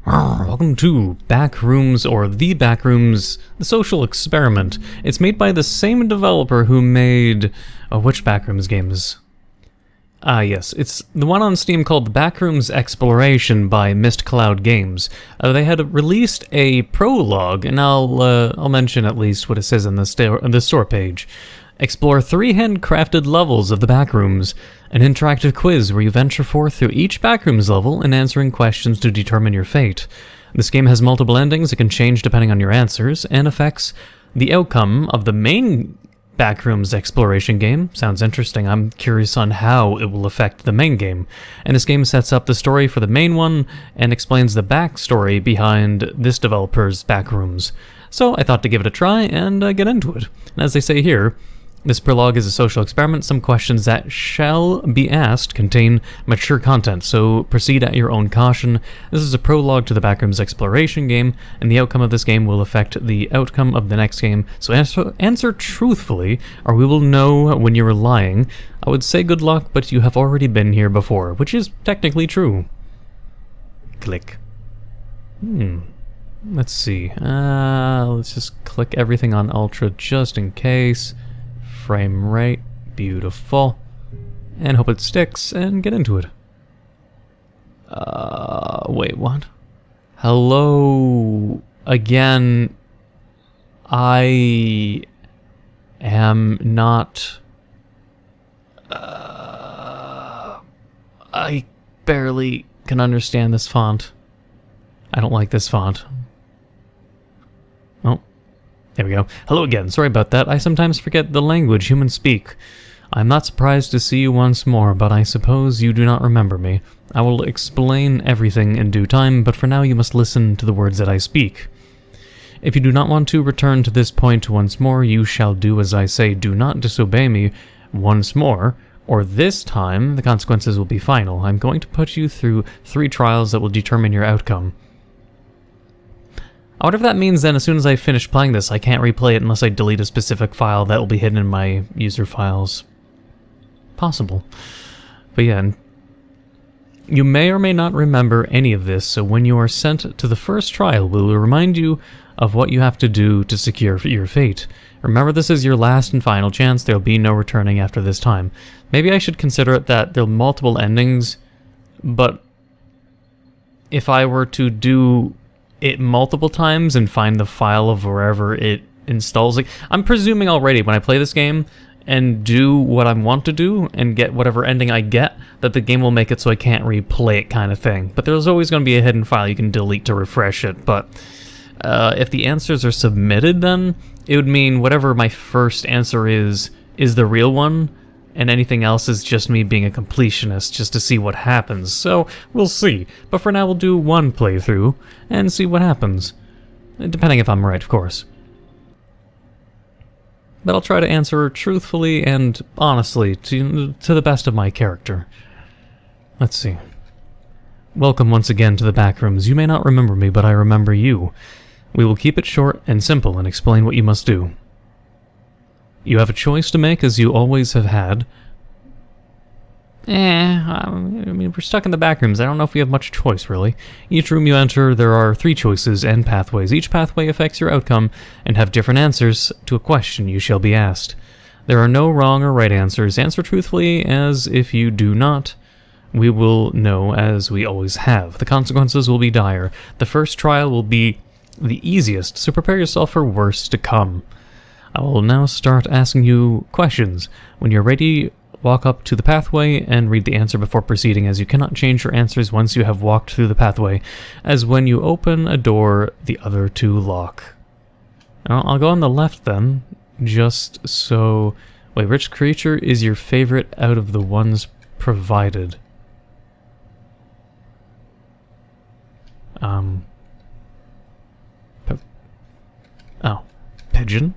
Welcome to Backrooms, or The Backrooms, the social experiment. It's made by the same developer who made... which Backrooms games? Yes, it's the one on Steam called The Backrooms Exploration by Mist Cloud Games. They had released a prologue, and I'll mention at least what it says on the store page. Explore 3 handcrafted levels of the Backrooms, an interactive quiz where you venture forth through each Backrooms level and answering questions to determine your fate. This game has multiple endings that can change depending on your answers, and affects the outcome of the main Backrooms exploration game. Sounds interesting. I'm curious on how it will affect the main game. And this game sets up the story for the main one and explains the backstory behind this developer's Backrooms. So I thought to give it a try and get into it. And as they say here, this prologue is a social experiment. Some questions that shall be asked contain mature content, so proceed at your own caution. This is a prologue to the Backrooms exploration game, and the outcome of this game will affect the outcome of the next game. So answer truthfully, or we will know when you are lying. I would say good luck, but you have already been here before, which is technically true. Click. Let's see. Let's just click everything on Ultra just in case. Frame rate, beautiful, and hope it sticks, and get into it. Wait, what? Hello again. I am not... I barely can understand this font. I don't like this font. Oh. There we go. Hello again. Sorry about that. I sometimes forget the language humans speak. I'm not surprised to see you once more, but I suppose you do not remember me. I will explain everything in due time, but for now you must listen to the words that I speak. If you do not want to return to this point once more, you shall do as I say. Do not disobey me once more, or this time the consequences will be final. I'm going to put you through 3 trials that will determine your outcome. I wonder if that means then as soon as I finish playing this, I can't replay it unless I delete a specific file that will be hidden in my user files. Possible. But yeah, you may or may not remember any of this, so when you are sent to the first trial, we will remind you of what you have to do to secure your fate. Remember, this is your last and final chance. There will be no returning after this time. Maybe I should consider it that there are multiple endings, but if I were to do it multiple times and find the file of wherever it installs. Like, I'm presuming already when I play this game and do what I want to do and get whatever ending I get, that the game will make it so I can't replay it, kind of thing. But there's always going to be a hidden file you can delete to refresh it. But if the answers are submitted, then it would mean whatever my first answer is the real one, and anything else is just me being a completionist just to see what happens. So, we'll see. But for now, we'll do one playthrough and see what happens. Depending if I'm right, of course. But I'll try to answer truthfully and honestly to the best of my character. Let's see. Welcome once again to the Backrooms. You may not remember me, but I remember you. We will keep it short and simple and explain what you must do. You have a choice to make, as you always have had. I mean, we're stuck in the Backrooms. I don't know if we have much choice, really. Each room you enter, there are 3 choices and pathways. Each pathway affects your outcome and have different answers to a question you shall be asked. There are no wrong or right answers. Answer truthfully, as if you do not, we will know as we always have. The consequences will be dire. The first trial will be the easiest, so prepare yourself for worse to come. I will now start asking you questions. When you're ready, walk up to the pathway and read the answer before proceeding, as you cannot change your answers once you have walked through the pathway, as when you open a door, the other 2 lock. I'll go on the left then, just so... Wait, which creature is your favorite out of the ones provided? Pigeon?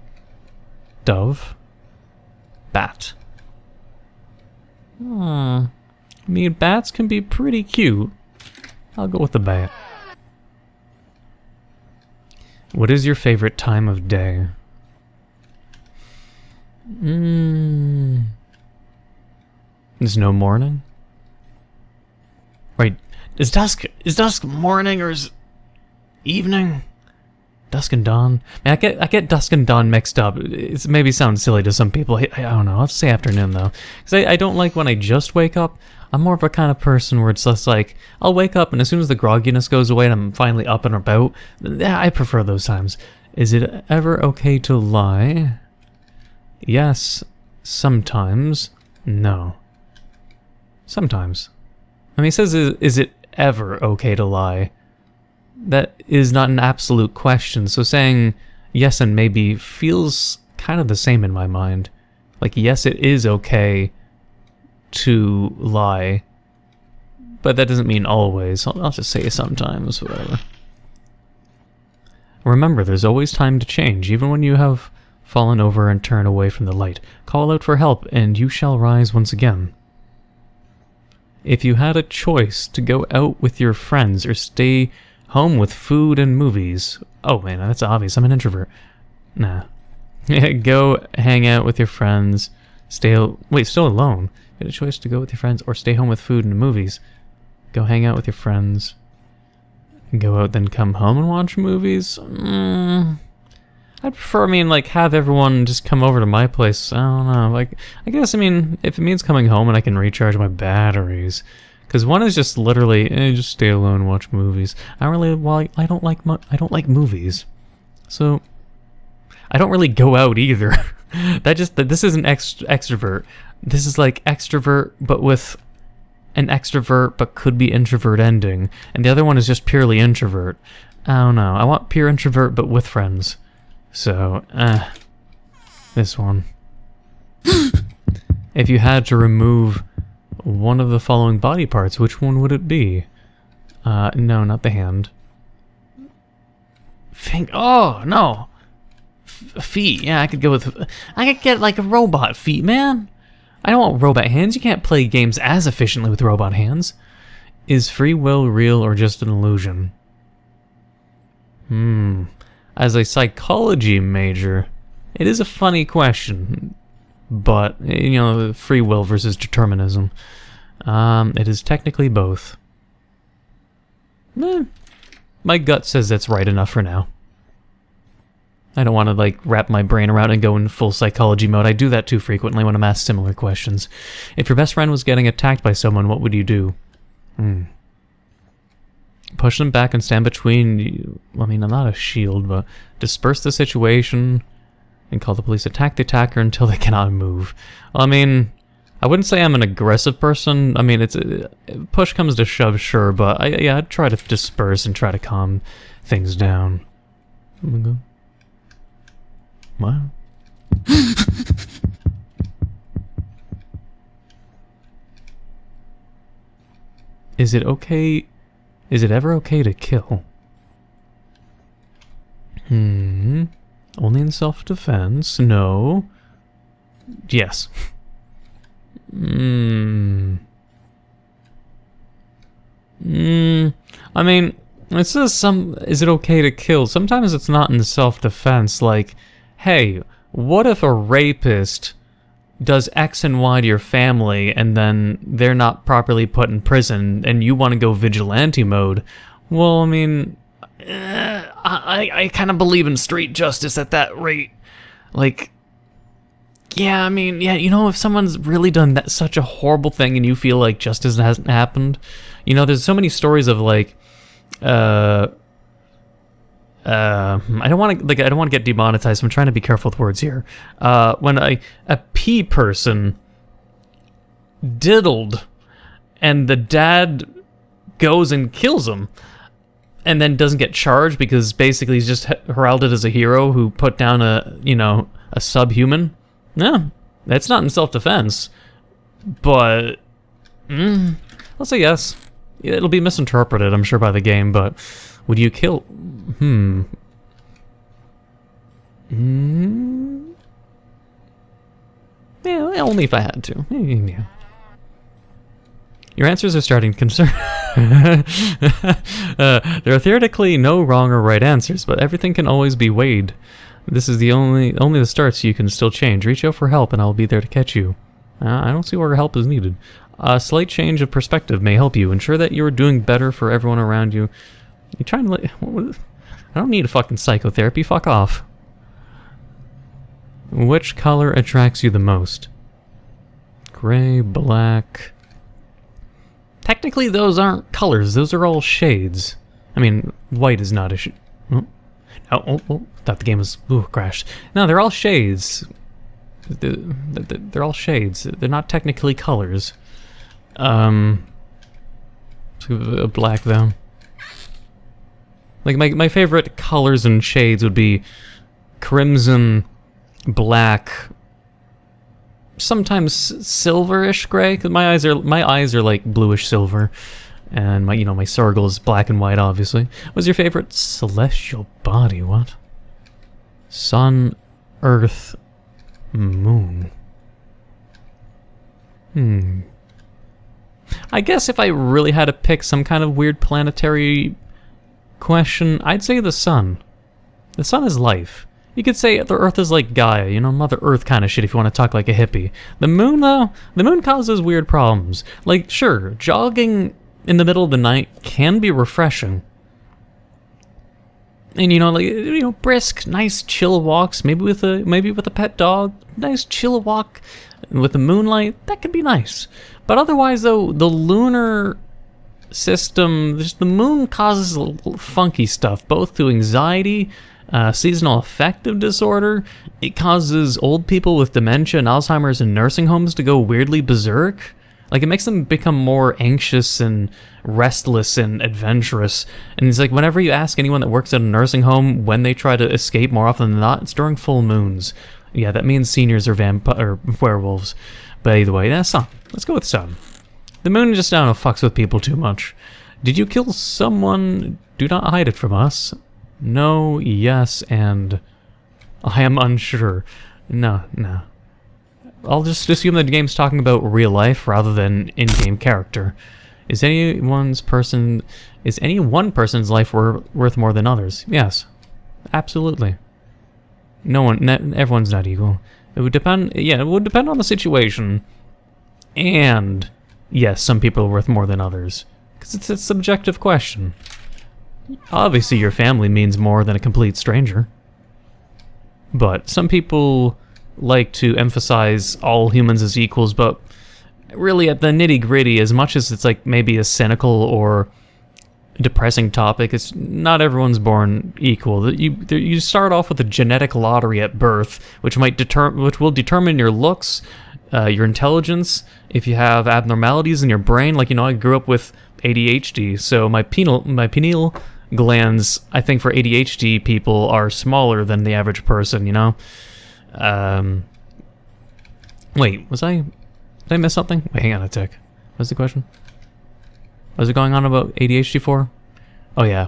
Dove? Bat. I mean, bats can be pretty cute. I'll go with the bat. What is your favorite time of day? There's no morning? Wait, is dusk morning or is Evening? Dusk and dawn? Man, I get dusk and dawn mixed up. It maybe sounds silly to some people. I don't know. I'll say afternoon, though. Because I don't like when I just wake up. I'm more of a kind of person where it's just like, I'll wake up and as soon as the grogginess goes away and I'm finally up and about, yeah, I prefer those times. Is it ever okay to lie? Yes. Sometimes. No. Sometimes. I mean, it says, is it ever okay to lie? That is not an absolute question, so saying yes and maybe feels kind of the same in my mind. Like, yes, it is okay to lie, but that doesn't mean always. I'll just say sometimes, whatever. Remember, there's always time to change, even when you have fallen over and turn away from the light. Call out for help, and you shall rise once again. If you had a choice to go out with your friends or stay home with food and movies... Oh man, that's obvious, I'm an introvert. Nah. Go hang out with your friends, still alone. You had a choice to go with your friends or stay home with food and movies. Go hang out with your friends. Go out then come home and watch movies? I'd prefer, like, have everyone just come over to my place. I don't know, like, I guess, if it means coming home and I can recharge my batteries. Because one is just literally, just stay alone, watch movies. I don't like movies. So, I don't really go out either. This isn't extrovert. This is like extrovert, but with an extrovert, but could be introvert ending. And the other one is just purely introvert. I don't know. I want pure introvert, but with friends. So, this one. If you had to remove one of the following body parts, which one would it be? No, not the hand. Oh, no! Feet, yeah, I could go with... I could get, like, a robot feet, man! I don't want robot hands, you can't play games as efficiently with robot hands. Is free will real or just an illusion? As a psychology major, it is a funny question. But, free will versus determinism. It is technically both. My gut says that's right enough for now. I don't want to, wrap my brain around and go in full psychology mode. I do that too frequently when I'm asked similar questions. If your best friend was getting attacked by someone, what would you do? Push them back and stand between you. I'm not a shield, but disperse the situation and call the police. Attack the attacker until they cannot move. I wouldn't say I'm an aggressive person. it's push comes to shove, sure, but I'd try to disperse and try to calm things down. What? Is it ever okay to kill? Only in self-defense? No. Yes. It says is it okay to kill? Sometimes it's not in self-defense, like, hey, what if a rapist does X and Y to your family and then they're not properly put in prison and you want to go vigilante mode? Well, I kind of believe in straight justice at that rate. If someone's really done such a horrible thing and you feel like justice hasn't happened, there's so many stories of I don't want to get demonetized, so I'm trying to be careful with words here. When a P person diddled and the dad goes and kills him and then doesn't get charged because basically he's just heralded as a hero who put down a subhuman. No, that's not in self-defense. But I'll say yes. It'll be misinterpreted, I'm sure, by the game, but would you kill... Yeah, only if I had to. Yeah. Your answers are starting to concern... there are theoretically no wrong or right answers, but everything can always be weighed. This is only the start, so you can still change. Reach out for help, and I'll be there to catch you. I don't see where help is needed. A slight change of perspective may help you. Ensure that you are doing better for everyone around you. You trying to I don't need a fucking psychotherapy. Fuck off. Which color attracts you the most? Gray, black... Technically, those aren't colors. Those are all shades. I mean, white is not a shade. Oh, thought the game was crashed. No, they're all shades. They're all shades. They're not technically colors. Black though. Like my favorite colors and shades would be crimson, black, sometimes silverish gray. Cause my eyes are like bluish silver, and my Sergal is black and white. Obviously, what's your favorite celestial body? What? Sun, Earth, Moon. I guess if I really had to pick some kind of weird planetary question, I'd say the sun. The sun is life. You could say the Earth is like Gaia, Mother Earth kind of shit if you want to talk like a hippie. The moon, though, the moon causes weird problems. Like, sure, jogging in the middle of the night can be refreshing. And brisk, nice, chill walks, maybe with a pet dog, nice chill walk with the moonlight, that could be nice. But otherwise, though, the lunar system, the moon causes funky stuff, both through anxiety, seasonal affective disorder. It causes old people with dementia and Alzheimer's in nursing homes to go weirdly berserk. Like, it makes them become more anxious and restless and adventurous. And it's like, whenever you ask anyone that works at a nursing home when they try to escape, more often than not, it's during full moons. Yeah, that means seniors are werewolves. But either way, that's sun. Let's go with sun. The moon just, I don't know, fucks with people too much. Did you kill someone? Do not hide it from us. No, yes, and I am unsure. No. I'll just assume that the game's talking about real life rather than in-game character. Is any one person's life worth more than others? Yes, absolutely. Everyone's not equal. It would depend. Yeah, it would depend on the situation. And yes, some people are worth more than others because it's a subjective question. Obviously, your family means more than a complete stranger. But some people like to emphasize all humans as equals, but really at the nitty-gritty, as much as it's like maybe a cynical or depressing topic, it's not everyone's born equal. You start off with a genetic lottery at birth, which will determine your looks, your intelligence, if you have abnormalities in your brain. Like, I grew up with ADHD, so my pineal glands, I think for ADHD people, are smaller than the average person, Wait, did I miss something? Wait, hang on a tick. What's the question? What was it going on about ADHD for? Oh yeah.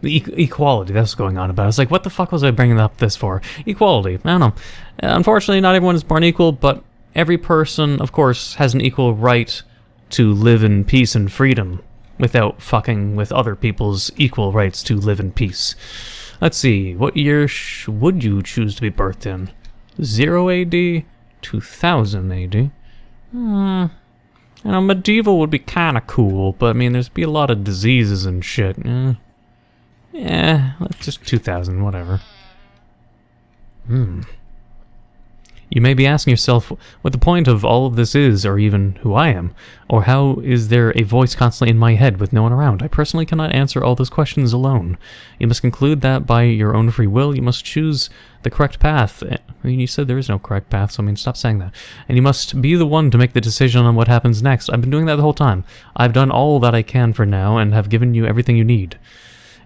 The equality, that's what's going on about. I was like, what the fuck was I bringing up this for? Equality, I don't know. Unfortunately, not everyone is born equal, but every person, of course, has an equal right to live in peace and freedom without fucking with other people's equal rights to live in peace. Let's see, what year would you choose to be birthed in? 0 AD? 2000 AD? Medieval would be kind of cool, but I mean, there'd be a lot of diseases and shit. Yeah, just 2000, whatever. You may be asking yourself what the point of all of this is, or even who I am, or how is there a voice constantly in my head with no one around? I personally cannot answer all those questions alone. You must conclude that by your own free will, you must choose the correct path. I mean, you said there is no correct path, so I mean, stop saying that. And you must be the one to make the decision on what happens next. I've been doing that the whole time. I've done all that I can for now, and have given you everything you need.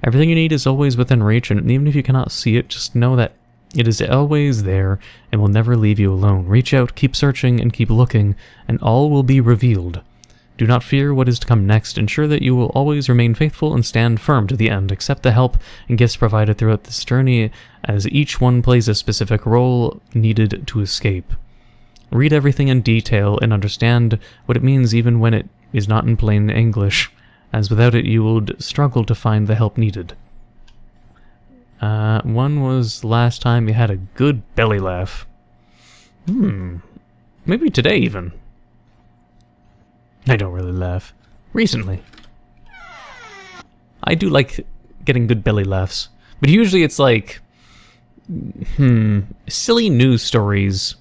Everything you need is always within reach, and even if you cannot see it, just know that it is always there and will never leave you alone. Reach out, keep searching, and keep looking, and all will be revealed. Do not fear what is to come next. Ensure that you will always remain faithful and stand firm to the end. Accept the help and gifts provided throughout this journey, as each one plays a specific role needed to escape. Read everything in detail and understand what it means even when it is not in plain English, as without it you would struggle to find the help needed. When was the last time you had a good belly laugh? Maybe today even. I don't really laugh. Recently. I do like getting good belly laughs. But usually it's like, silly news stories.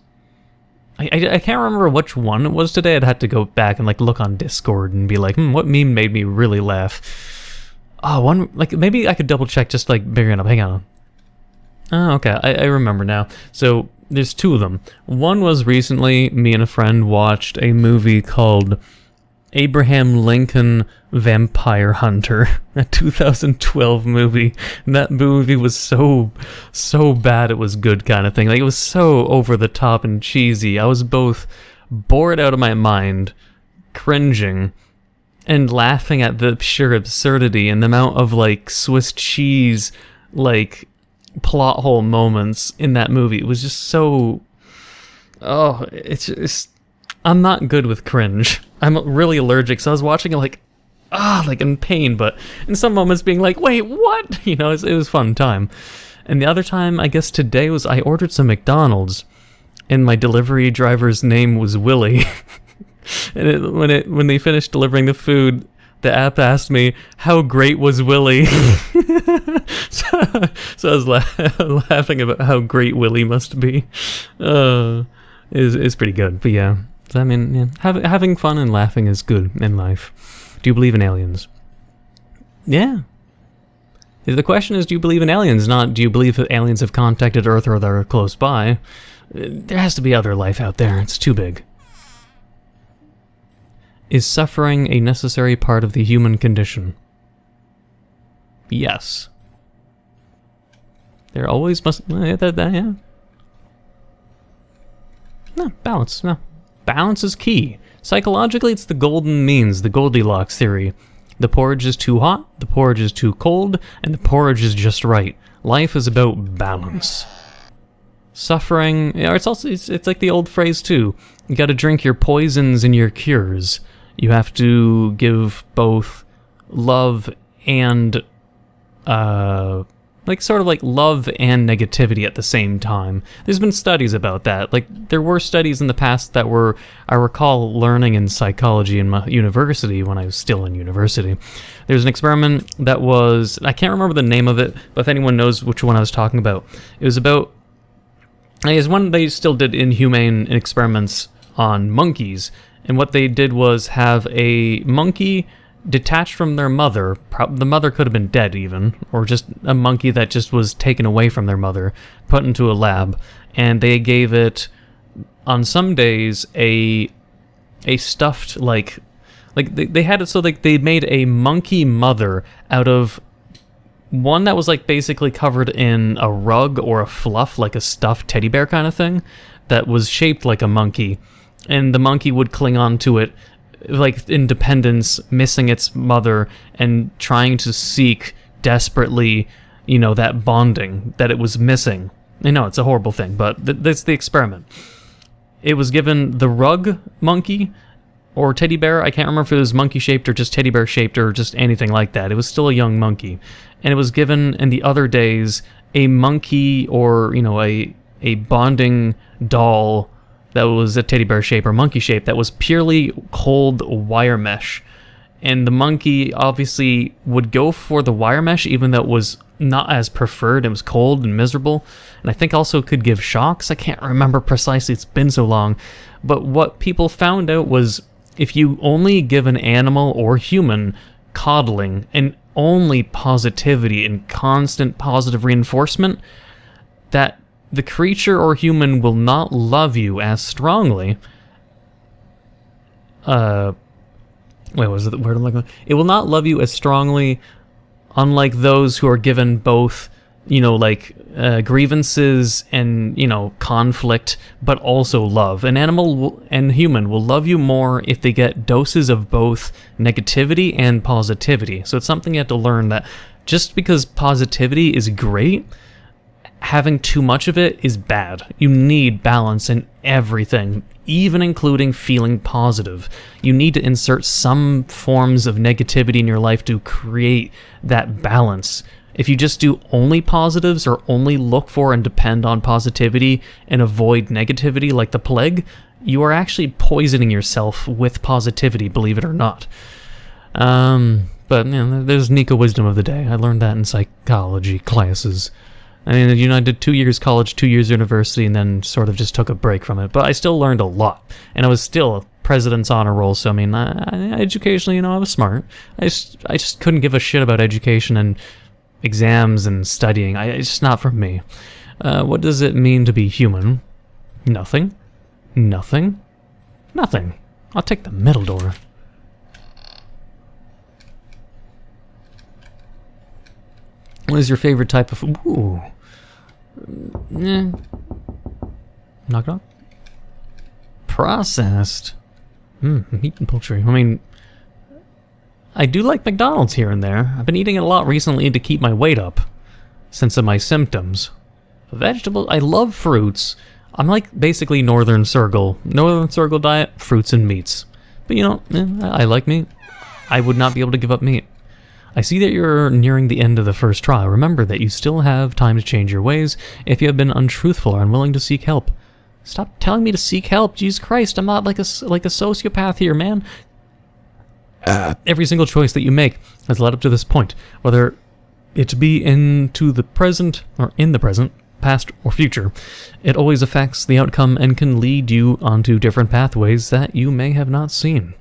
I can't remember which one it was today. I'd have to go back and like look on Discord and be like, what meme made me really laugh? Oh, one, like maybe I could double check just like bigger it up. Hang on. Oh, okay. I remember now. So there's two of them. One was recently me and a friend watched a movie called Abraham Lincoln Vampire Hunter, a 2012 movie. And that movie was so bad it was good kind of thing. Like, it was so over the top and cheesy. I was both bored out of my mind, cringing, and laughing at the sheer absurdity and the amount of like Swiss cheese like plot hole moments in that movie. It was just so, it's just, I'm not good with cringe. I'm really allergic, so I was watching it like in pain, but in some moments being like, wait, what? You know, it was a fun time. And the other time, I guess today, was I ordered some McDonald's, and my delivery driver's name was Willie. And when they finished delivering the food, the app asked me, how great was Willie? so I was laughing about how great Willie must be. Is pretty good, but yeah. So, I mean, yeah, having fun and laughing is good in life. Do you believe in aliens? Yeah. The question is, do you believe in aliens? Not, do you believe that aliens have contacted Earth or they're close by? There has to be other life out there. It's too big. Is suffering a necessary part of the human condition? Yes. There always must... yeah. No, balance. No. Balance is key. Psychologically, it's the golden means, the Goldilocks theory. The porridge is too hot, the porridge is too cold, and the porridge is just right. Life is about balance. Suffering, it's like the old phrase too. You gotta drink your poisons and your cures. You have to give both love and, sort of like love and negativity at the same time. There's been studies about that. Like, there were studies in the past that were, I recall learning in psychology in my university when I was still in university. There's an experiment that was, I can't remember the name of it, but if anyone knows which one I was talking about, it was about, I guess one they still did inhumane experiments on monkeys, and what they did was have a monkey detached from their mother. The mother could have been dead even, or just a monkey that just was taken away from their mother, put into a lab, and they gave it, on some days, a stuffed, like they had it so like they made a monkey mother out of one that was like basically covered in a rug or a fluff, like a stuffed teddy bear kind of thing, that was shaped like a monkey, and the monkey would cling on to it like independence, missing its mother, and trying to seek desperately, that bonding that it was missing. I know, it's a horrible thing, but that's the experiment. It was given the rug monkey, or teddy bear, I can't remember if it was monkey-shaped or just teddy bear-shaped or just anything like that. It was still a young monkey. And it was given, in the other days, a monkey or, a bonding doll that was a teddy bear shape or monkey shape that was purely cold wire mesh. And the monkey obviously would go for the wire mesh even though it was not as preferred. It was cold and miserable. And I think also could give shocks. I can't remember precisely. It's been so long. But what people found out was if you only give an animal or human coddling and only positivity and constant positive reinforcement, that the creature or human will not love you as strongly. Wait, was it the word I'm looking for? It will not love you as strongly, unlike those who are given both, grievances and, conflict, but also love. An animal and human will love you more if they get doses of both negativity and positivity. So it's something you have to learn, that just because positivity is great, having too much of it is bad. You need balance in everything, even including feeling positive. You need to insert some forms of negativity in your life to create that balance. If you just do only positives or only look for and depend on positivity and avoid negativity like the plague, you are actually poisoning yourself with positivity, believe it or not. But, you know, there's Neco wisdom of the day. I learned that in psychology classes. I mean, you know, I did 2 years college, 2 years university, and then sort of just took a break from it. But I still learned a lot. And I was still a president's honor roll, so I mean, educationally, you know, I was smart. I just couldn't give a shit about education and exams and studying. It's just not for me. What does it mean to be human? Nothing. Nothing. Nothing. I'll take the middle door. What is your favorite type of... Ooh. Knock knock. Processed. Meat and poultry. I mean, I do like McDonald's here and there. I've been eating it a lot recently to keep my weight up, since of my symptoms. Vegetables, I love fruits. I'm like basically Northern Sergal. Northern Sergal diet, fruits and meats. But you know, I like meat. I would not be able to give up meat. I see that you're nearing the end of the first trial. Remember that you still have time to change your ways if you have been untruthful or unwilling to seek help. Stop telling me to seek help, Jesus Christ! I'm not like a sociopath here, man. Every single choice that you make has led up to this point, whether it be into the present or in the present, past or future. It always affects the outcome and can lead you onto different pathways that you may have not seen.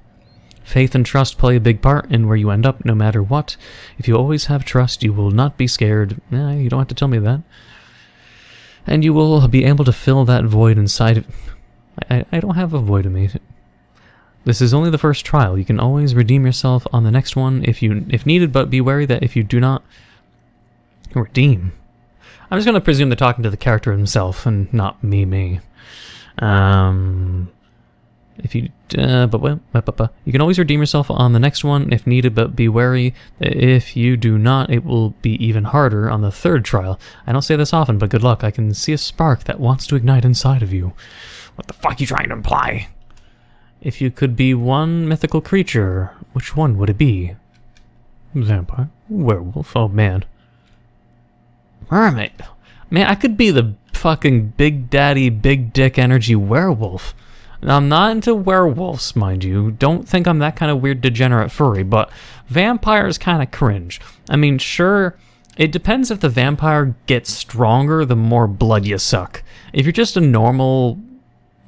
Faith and trust play a big part in where you end up, no matter what. If you always have trust, you will not be scared. You don't have to tell me that. And you will be able to fill that void inside of... I don't have a void in me. This is only the first trial. You can always redeem yourself on the next one if needed, but be wary that if you do not redeem... I'm just going to presume they're talking to the character himself and not me. If you... you can always redeem yourself on the next one if needed, but be wary that if you do not, it will be even harder on the third trial. I don't say this often, but good luck. I can see a spark that wants to ignite inside of you. What the fuck are you trying to imply? If you could be one mythical creature, which one would it be? Vampire? Werewolf? Oh, man. Mermaid? Man, I could be the fucking big daddy, big dick energy werewolf. Now, I'm not into werewolves, mind you. Don't think I'm that kind of weird degenerate furry, but vampires kind of cringe. I mean, sure, it depends if the vampire gets stronger the more blood you suck. If you're just a normal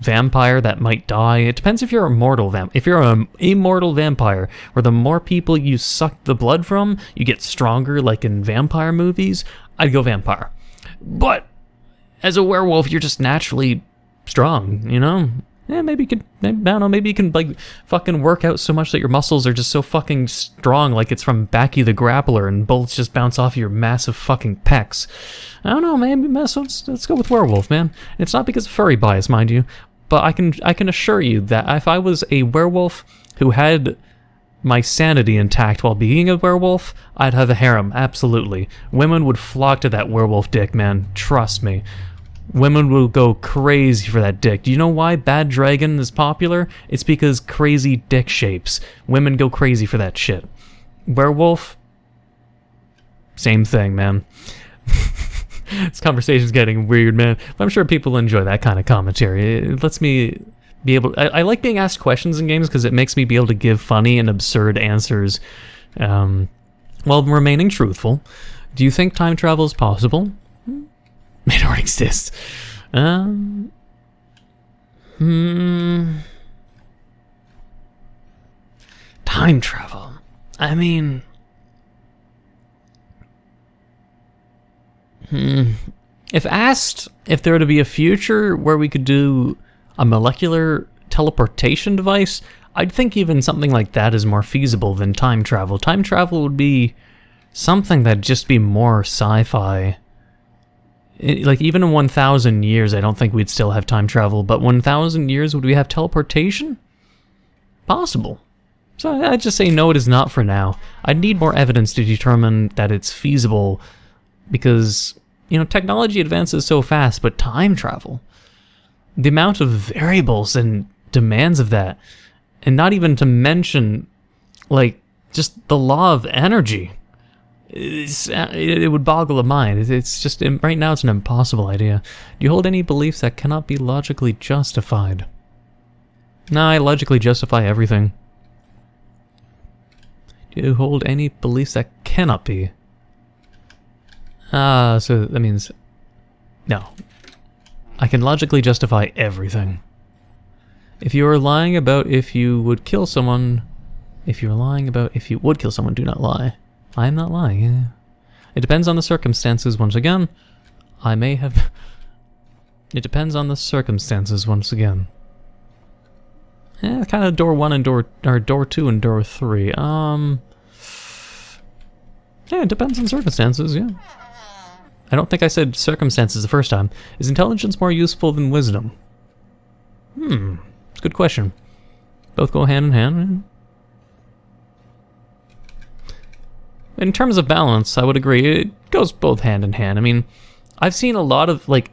vampire that might die, it depends if you're a mortal if you're an immortal vampire, where the more people you suck the blood from, you get stronger, like in vampire movies, I'd go vampire. But as a werewolf, you're just naturally strong, you know? Yeah, maybe you can, I don't know, maybe you can, like, fucking work out so much that your muscles are just so fucking strong, like it's from Backy the Grappler, and bullets just bounce off your massive fucking pecs. I don't know, man, let's go with werewolf, man. It's not because of furry bias, mind you, but I can assure you that if I was a werewolf who had my sanity intact while being a werewolf, I'd have a harem, absolutely. Women would flock to that werewolf dick, man, trust me. Women will go crazy for that dick. Do you know why Bad Dragon is popular? It's because crazy dick shapes. Women go crazy for that shit. Werewolf? Same thing, man. This conversation's getting weird, man. But I'm sure people enjoy that kind of commentary. It lets me be able... I like being asked questions in games because it makes me be able to give funny and absurd answers while remaining truthful. Do you think time travel is possible? It already exists. Time travel. I mean... If asked if there were to be a future where we could do a molecular teleportation device, I'd think even something like that is more feasible than time travel. Time travel would be something that'd just be more sci-fi. Like, even in 1,000 years, I don't think we'd still have time travel, but 1,000 years, would we have teleportation? Possible. So I'd just say no, it is not for now. I'd need more evidence to determine that it's feasible, because, you know, technology advances so fast, but time travel, the amount of variables and demands of that, and not even to mention, like, just the law of energy. It would boggle the mind. It's just, right now it's an impossible idea. Do you hold any beliefs that cannot be logically justified? No, I logically justify everything. Do you hold any beliefs that cannot be. So that means... No. I can logically justify everything. If you are lying about if you would kill someone... If you're lying about if you would kill someone, do not lie. I am not lying. It depends on the circumstances, once again. I may have... It depends on the circumstances, once again. Kind of door 1 and door 2 and door 3. Yeah, it depends on circumstances, yeah. I don't think I said circumstances the first time. Is intelligence more useful than wisdom? It's a good question. Both go hand in hand. In terms of balance, I would agree. It goes both hand in hand. I mean, I've seen a lot of, like,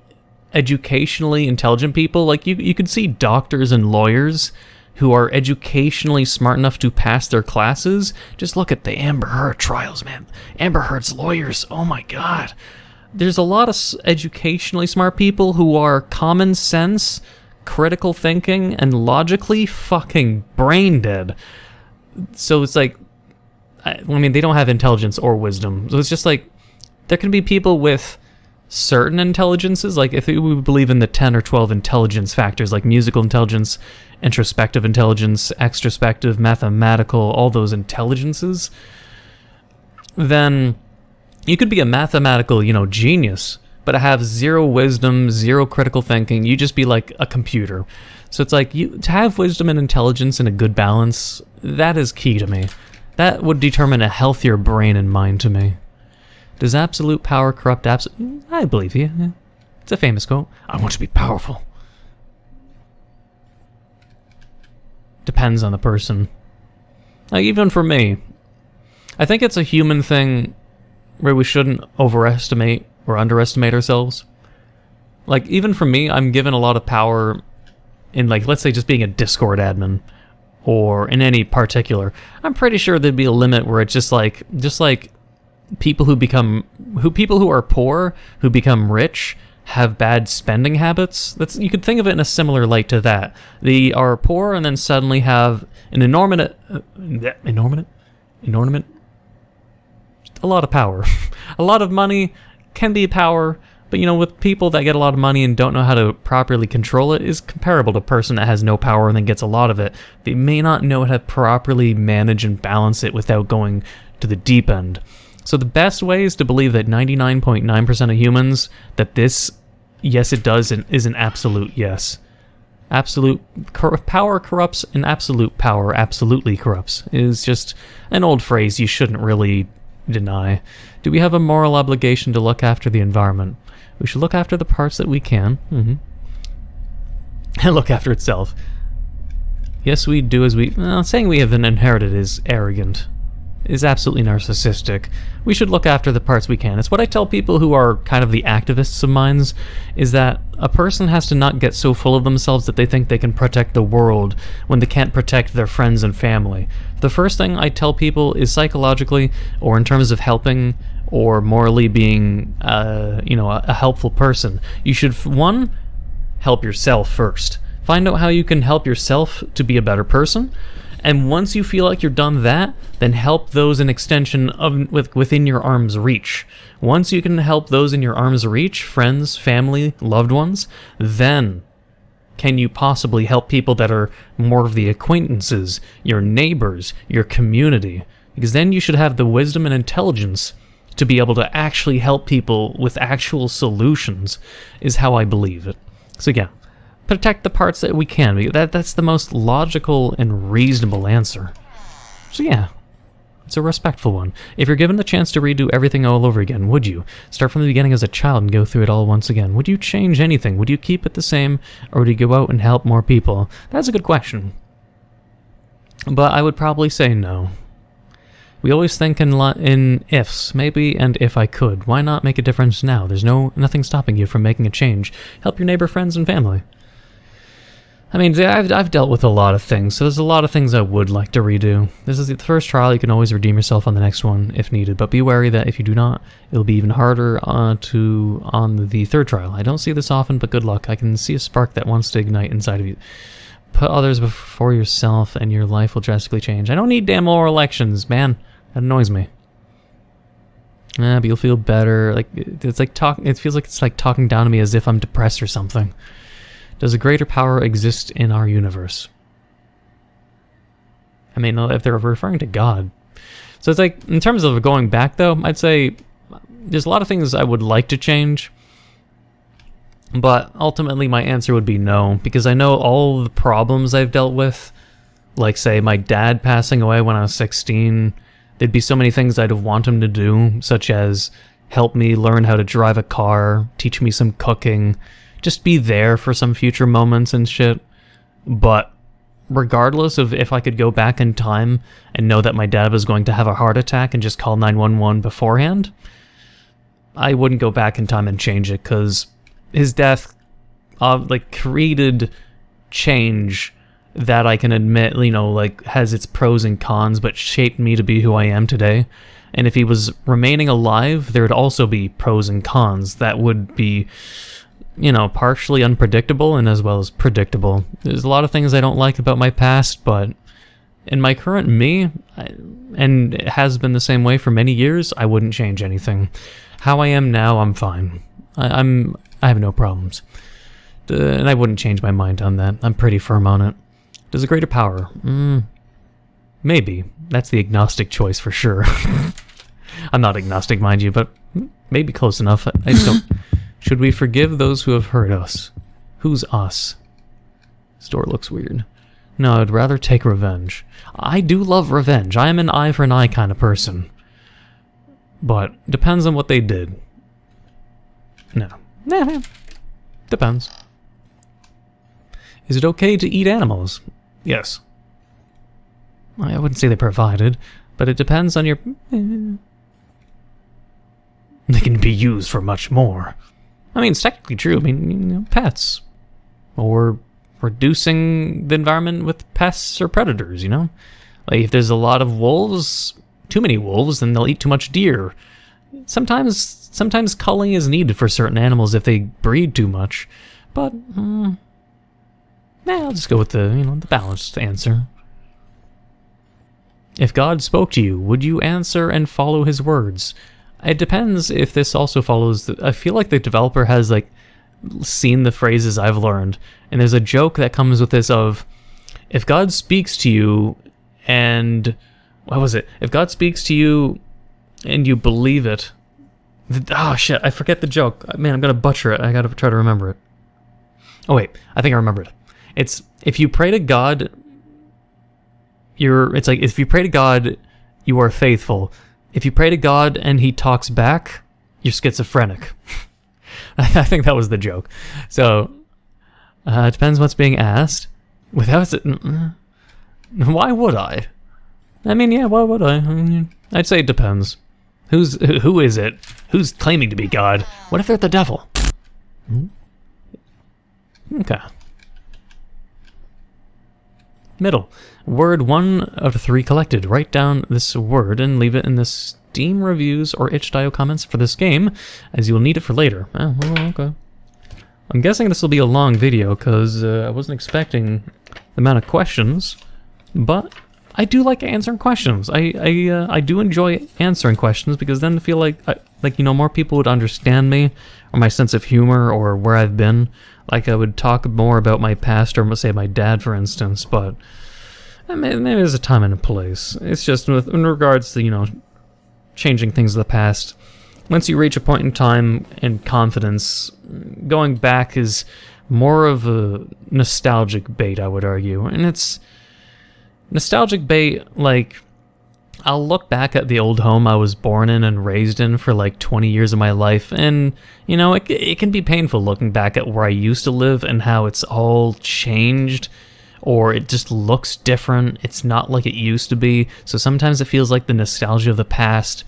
educationally intelligent people. Like, you could see doctors and lawyers who are educationally smart enough to pass their classes. Just look at the Amber Heard trials, man. Amber Heard's lawyers, oh my god. There's a lot of educationally smart people who are common sense, critical thinking, and logically fucking brain dead. So it's like, I mean, they don't have intelligence or wisdom. So it's just like, there can be people with certain intelligences, like if we believe in the 10 or 12 intelligence factors, like musical intelligence, introspective intelligence, extrospective, mathematical, all those intelligences, then you could be a mathematical, genius, but have zero wisdom, zero critical thinking. You just be like a computer. So it's like, to have wisdom and intelligence in a good balance, that is key to me. That would determine a healthier brain and mind to me. Does absolute power corrupt absolute? I believe you. Yeah. It's a famous quote. I want to be powerful. Depends on the person. Like, even for me, I think it's a human thing where we shouldn't overestimate or underestimate ourselves. Like, even for me, I'm given a lot of power in, like, let's say just being a Discord admin, or in any particular. I'm pretty sure there'd be a limit where it's just like people who are poor, who become rich, have bad spending habits. You could think of it in a similar light to that. They are poor and then suddenly have an inordinate, a lot of power. A lot of money can be power, but with people that get a lot of money and don't know how to properly control it is comparable to a person that has no power and then gets a lot of it. They may not know how to properly manage and balance it without going to the deep end. So the best way is to believe that 99.9% of humans, that this, yes it does, is an absolute yes. Absolute power corrupts and absolute power absolutely corrupts. Is just an old phrase you shouldn't really deny. Do we have a moral obligation to look after the environment? We should look after the parts that we can. And look after itself. Yes, we do as we... saying we have an inherited is arrogant. Is absolutely narcissistic. We should look after the parts we can. It's what I tell people who are kind of the activists of minds, is that a person has to not get so full of themselves that they think they can protect the world when they can't protect their friends and family. The first thing I tell people is psychologically, or in terms of helping, or morally being, a helpful person, you should, one, help yourself first. Find out how you can help yourself to be a better person. And once you feel like you're done that, then help those in extension of within your arm's reach. Once you can help those in your arm's reach, friends, family, loved ones, then can you possibly help people that are more of the acquaintances, your neighbors, your community. Because then you should have the wisdom and intelligence to be able to actually help people with actual solutions, is how I believe it. So yeah. Protect the parts that we can. That's the most logical and reasonable answer. So yeah, it's a respectful one. If you're given the chance to redo everything all over again, would you? Start from the beginning as a child and go through it all once again. Would you change anything? Would you keep it the same, or would you go out and help more people? That's a good question. But I would probably say no. We always think in ifs, maybe, and if I could. Why not make a difference now? There's nothing stopping you from making a change. Help your neighbor, friends, and family. I mean, I've dealt with a lot of things, so there's a lot of things I would like to redo. This is the first trial. You can always redeem yourself on the next one if needed, but be wary that if you do not, it'll be even harder on the third trial. I don't see this often, but good luck. I can see a spark that wants to ignite inside of you. Put others before yourself, and your life will drastically change. I don't need damn more elections, man. That annoys me. But you'll feel better. Like it's like it feels like it's like talking down to me as if I'm depressed or something. Does a greater power exist in our universe? I mean, if they're referring to God. So it's like, in terms of going back though, I'd say there's a lot of things I would like to change. But ultimately my answer would be no, because I know all the problems I've dealt with, like say my dad passing away when I was 16, there'd be so many things I'd want him to do, such as help me learn how to drive a car, teach me some cooking, just be there for some future moments and shit. But regardless of if I could go back in time and know that my dad was going to have a heart attack and just call 911 beforehand, I wouldn't go back in time and change it, because his death like created change that I can admit, you know, like has its pros and cons, but shaped me to be who I am today. And if he was remaining alive, there would also be pros and cons that would be, you know, partially unpredictable and as well as predictable. There's a lot of things I don't like about my past, but in my current me, and it has been the same way for many years, I wouldn't change anything. How I am now, I'm fine. I have no problems. And I wouldn't change my mind on that. I'm pretty firm on it. Does a greater power? Maybe. That's the agnostic choice for sure. I'm not agnostic, mind you, but maybe close enough. I just don't... Should we forgive those who have hurt us? Who's us? This door looks weird. No, I'd rather take revenge. I do love revenge. I am an eye for an eye kind of person. But depends on what they did. No. Nah, depends. Is it okay to eat animals? Yes. I wouldn't say they're provided, but it depends on your... They can be used for much more. I mean, it's technically true. I mean, you know, pets. Or reducing the environment with pests or predators, you know? Like, if there's a lot of wolves, too many wolves, then they'll eat too much deer. Sometimes culling is needed for certain animals if they breed too much. But, I'll just go with the, you know, the balanced answer. If God spoke to you, would you answer and follow his words? It depends if this also follows... I feel like the developer has, like, seen the phrases I've learned. And there's a joke that comes with this of, if God speaks to you and... What was it? If God speaks to you and you believe it... Oh, shit, I forget the joke. Man, I'm gonna butcher it. I gotta try to remember it. Oh, wait. I think I remembered it. It's, if you pray to God... It's like, if you pray to God, you are faithful. If you pray to God and he talks back, you're schizophrenic. I think that was the joke. So, it depends what's being asked. Without it... Why would I? I mean, yeah, why would I? I'd say it depends. Who is it? Who's claiming to be God? What if they're the devil? Okay. Middle. Word 1 of 3 collected. Write down this word and leave it in the Steam reviews or itch.io comments for this game, as you will need it for later. Oh, okay. I'm guessing this will be a long video, because I wasn't expecting the amount of questions, but I do like answering questions. I do enjoy answering questions, because then I feel like, you know, more people would understand me, or my sense of humor, or where I've been. Like, I would talk more about my past, or say my dad, for instance, but I mean, there's a time and a place. It's just in regards to, you know, changing things of the past. Once you reach a point in time and confidence, going back is more of a nostalgic bait, I would argue. And it's nostalgic bait, like, I'll look back at the old home I was born in and raised in for like 20 years of my life, and, you know, it can be painful looking back at where I used to live and how it's all changed, or it just looks different. It's not like it used to be. So sometimes it feels like the nostalgia of the past,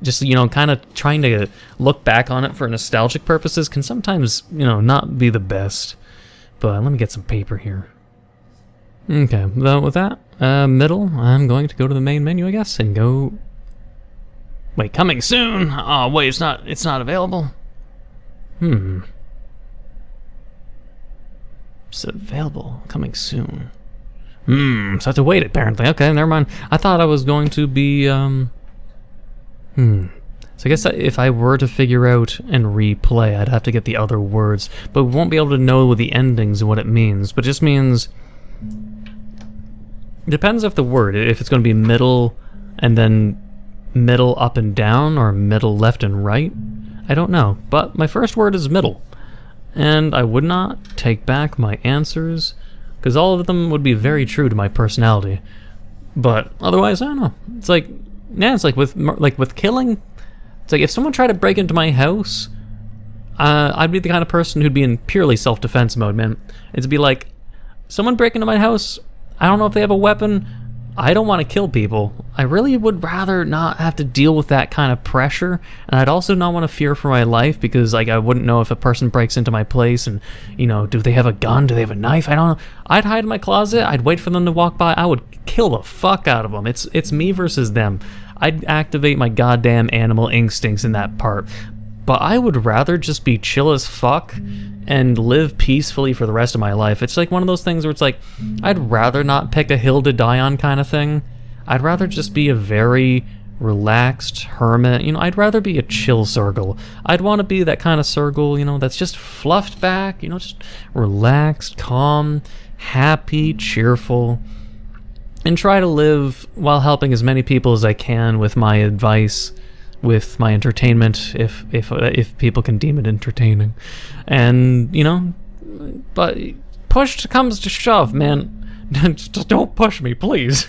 just, you know, kind of trying to look back on it for nostalgic purposes can sometimes, you know, not be the best. But let me get some paper here. Okay, well, with that, middle, I'm going to go to the main menu, I guess, and go... Wait, coming soon? Oh, wait, it's not available? It's available, coming soon. So I have to wait, apparently. Okay, never mind. I thought I was going to be, So I guess that if I were to figure out and replay, I'd have to get the other words, but we won't be able to know the endings and what it means. But it just means... Depends if the word, if it's going to be middle and then middle up and down or middle left and right. I don't know, but my first word is middle. And I would not take back my answers, because all of them would be very true to my personality. But otherwise, I don't know. It's like, yeah, it's like with killing. It's like if someone tried to break into my house, I'd be the kind of person who'd be in purely self-defense mode, man. It'd be like, someone break into my house, I don't know if they have a weapon, I don't want to kill people. I really would rather not have to deal with that kind of pressure, and I'd also not want to fear for my life, because like I wouldn't know if a person breaks into my place and, you know, do they have a gun, do they have a knife, I don't know. I'd hide in my closet, I'd wait for them to walk by, I would kill the fuck out of them. It's me versus them. I'd activate my goddamn animal instincts in that part. But I would rather just be chill as fuck and live peacefully for the rest of my life. It's like one of those things where it's like, I'd rather not pick a hill to die on kind of thing. I'd rather just be a very relaxed hermit. You know, I'd rather be a chill Sergal. I'd want to be that kind of Sergal, you know, that's just fluffed back, you know, just relaxed, calm, happy, cheerful, and try to live while helping as many people as I can with my advice, with my entertainment, if people can deem it entertaining. And, you know, but push comes to shove, man. Just don't push me, please.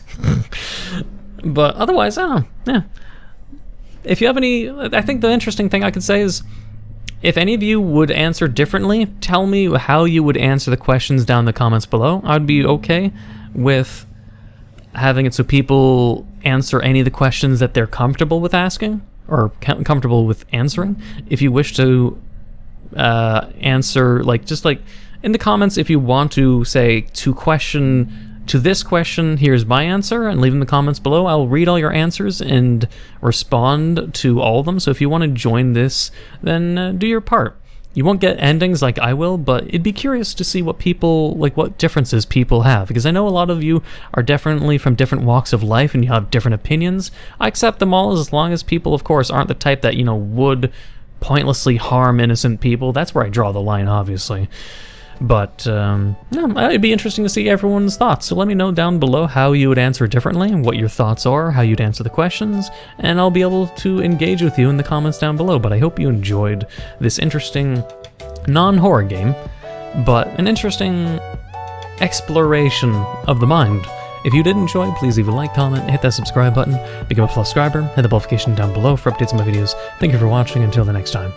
But otherwise, I don't know, yeah. If you have any, I think the interesting thing I could say is, if any of you would answer differently, tell me how you would answer the questions down in the comments below. I'd be okay with having it so people answer any of the questions that they're comfortable with asking, or comfortable with answering. If you wish to answer, like, just like in the comments, if you want to say to this question, here's my answer, and leave in the comments below, I'll read all your answers and respond to all of them. So if you want to join this, then do your part. You won't get endings like I will, but it'd be curious to see what people, like what differences people have, because I know a lot of you are definitely from different walks of life and you have different opinions. I accept them all as long as people, of course, aren't the type that, you know, would pointlessly harm innocent people. That's where I draw the line, obviously. But, no, it'd be interesting to see everyone's thoughts, so let me know down below how you would answer differently, what your thoughts are, how you'd answer the questions, and I'll be able to engage with you in the comments down below. But I hope you enjoyed this interesting, non-horror game, but an interesting exploration of the mind. If you did enjoy, please leave a like, comment, hit that subscribe button, become a subscriber, hit the notification down below for updates on my videos. Thank you for watching, until the next time.